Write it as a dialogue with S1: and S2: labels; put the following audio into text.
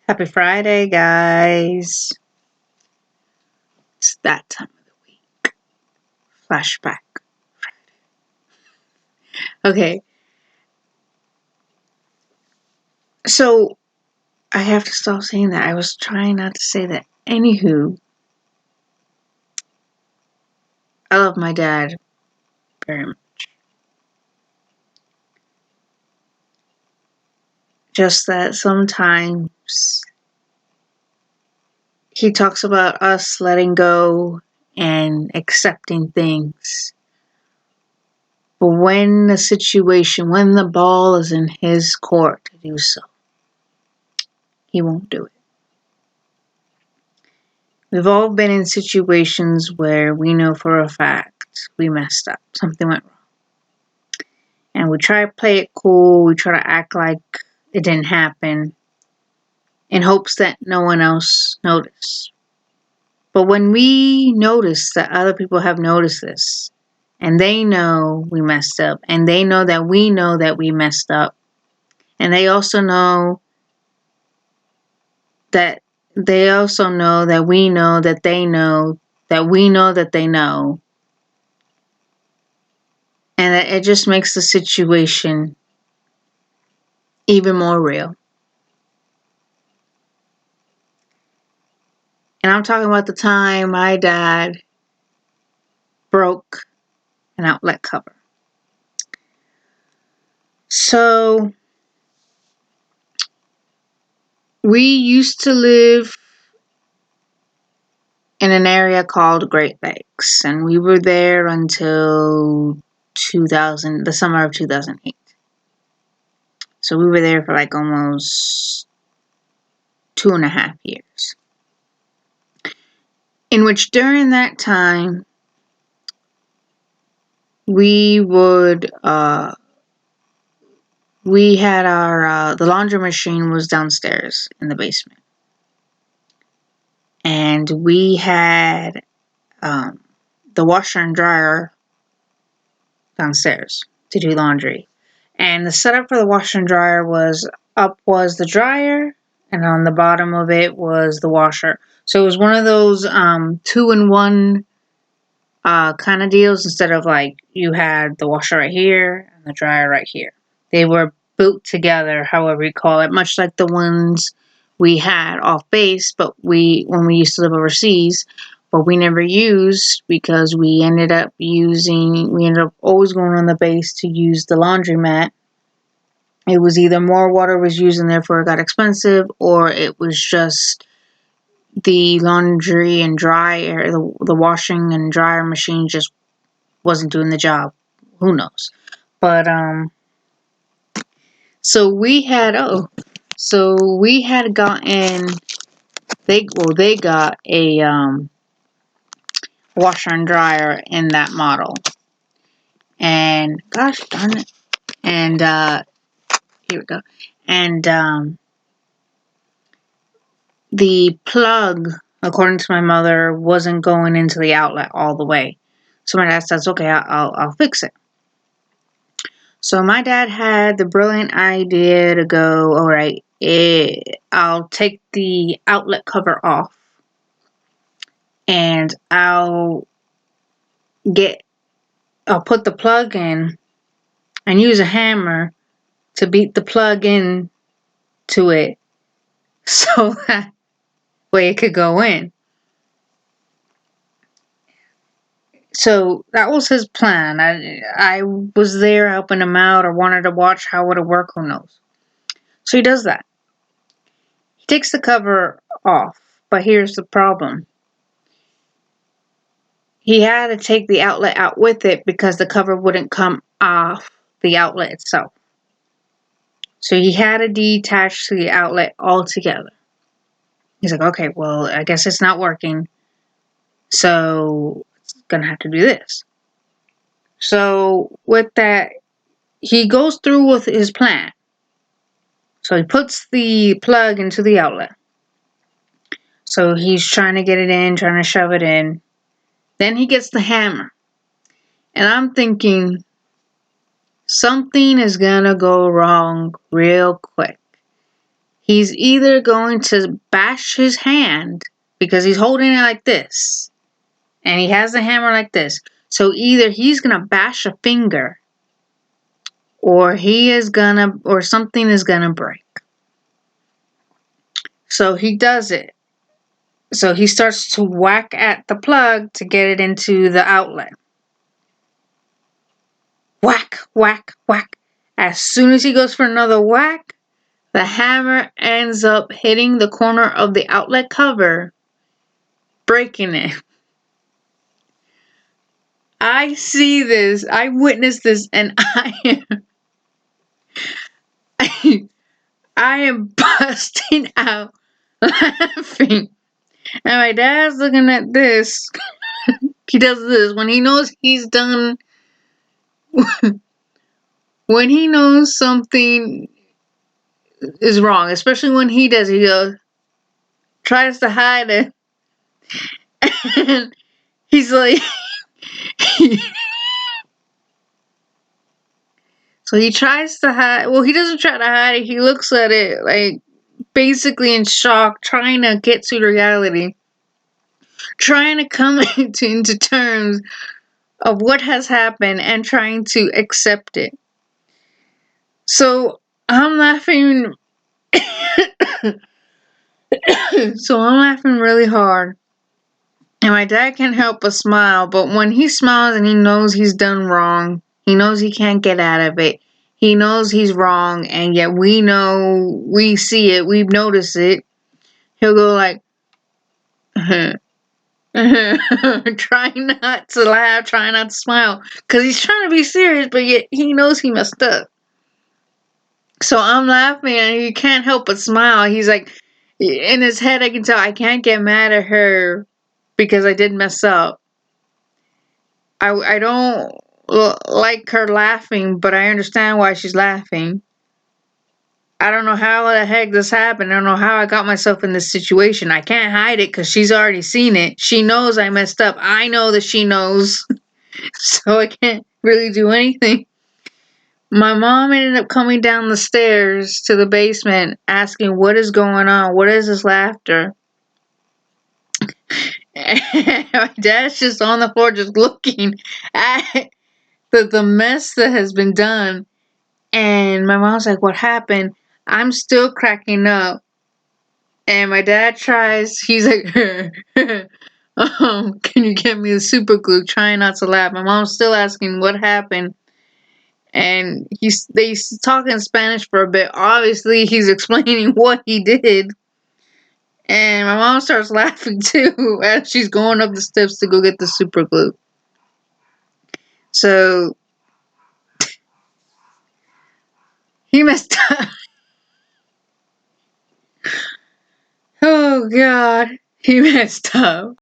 S1: Happy Friday, guys. It's that time of the week. Flashback. Okay, so I have to stop saying that. I was trying not to say that. Anywho, I love my dad very much. Just that sometimes he talks about us letting go and accepting things. But when the ball is in his court to do so, he won't do it. We've all been in situations where we know for a fact we messed up. Something went wrong. And we try to play it cool. We try to act like it didn't happen in hopes that no one else noticed. But when we notice that other people have noticed this, and they know we messed up, and they know that we messed up, and they also know that we know that they know that we know that they know, and it just makes the situation even more real. And I'm talking about the time my dad broke an outlet cover. So we used to live in an area called Great Lakes, and we were there until the summer of 2008. So we were there for like almost 2.5 years. In which during that time, we had the laundry machine was downstairs in the basement. And we had the washer and dryer downstairs to do laundry. And the setup for the washer and dryer was up was the dryer, and on the bottom of it was the washer. So it was one of those 2-in-1 kind of deals, instead of like you had the washer right here and the dryer right here. They were built together, however you call it, much like the ones we had off base, but when we used to live overseas, but we never used because we ended up always going on the base to use the laundromat. It was either more water was used and therefore it got expensive, or it was just the laundry and dryer, the washing and dryer machine just wasn't doing the job. Who knows? But so we had gotten they got a washer and dryer in that model, and gosh darn it, and here we go, and the plug, according to my mother, wasn't going into the outlet all the way. So my dad says, okay, I'll fix it. So my dad had the brilliant idea to go, all right, I'll take the outlet cover off, and I'll put the plug in and use a hammer to beat the plug in to it so that way it could go in. So that was his plan. I was there helping him out, or wanted to watch how it would work, who knows. So he does that. He takes the cover off, but here's the problem. He had to take the outlet out with it because the cover wouldn't come off the outlet itself. So he had to detach the outlet altogether. He's like, okay, well, I guess it's not working, so it's gonna have to do this. So with that, he goes through with his plan. So he puts the plug into the outlet. So he's trying to get it in, trying to shove it in. Then he gets the hammer. And I'm thinking, something is gonna go wrong real quick. He's either going to bash his hand because he's holding it like this and he has the hammer like this. So either he's going to bash a finger or something is going to break. So he does it. So he starts to whack at the plug to get it into the outlet. Whack, whack, whack. As soon as he goes for another whack, the hammer ends up hitting the corner of the outlet cover, breaking it. I see this, I witnessed this, and I am busting out laughing. And my dad's looking at this. He does this when he knows he's done. When he knows something is wrong, especially when he does, he goes, tries to hide it. And he's like, so he tries to hide. Well, he doesn't try to hide it. He looks at it like basically in shock, trying to get to reality, trying to come into terms of what has happened and trying to accept it. So I'm laughing. So I'm laughing really hard. And my dad can't help but smile. But when he smiles and he knows he's done wrong, he knows he can't get out of it. He knows he's wrong, and yet we know, we see it, we notice it. He'll go like, trying not to laugh, trying not to smile, because he's trying to be serious, but yet he knows he messed up. So I'm laughing, and he can't help but smile. He's like, in his head, I can tell I can't get mad at her because I did mess up. I don't like her laughing, but I understand why she's laughing. I don't know how the heck this happened. I don't know how I got myself in this situation. I can't hide it because she's already seen it. She knows I messed up. I know that she knows. So I can't really do anything. My mom ended up coming down the stairs to the basement asking what is going on? What is this laughter? And my dad's just on the floor just looking at the mess that has been done. And my mom's like, what happened? I'm still cracking up. And my dad tries, he's like, can you get me the super glue? Trying not to laugh. My mom's still asking what happened. And they talk in Spanish for a bit. Obviously, he's explaining what he did. And my mom starts laughing too as she's going up the steps to go get the super glue. So he messed up. Oh God, he messed up.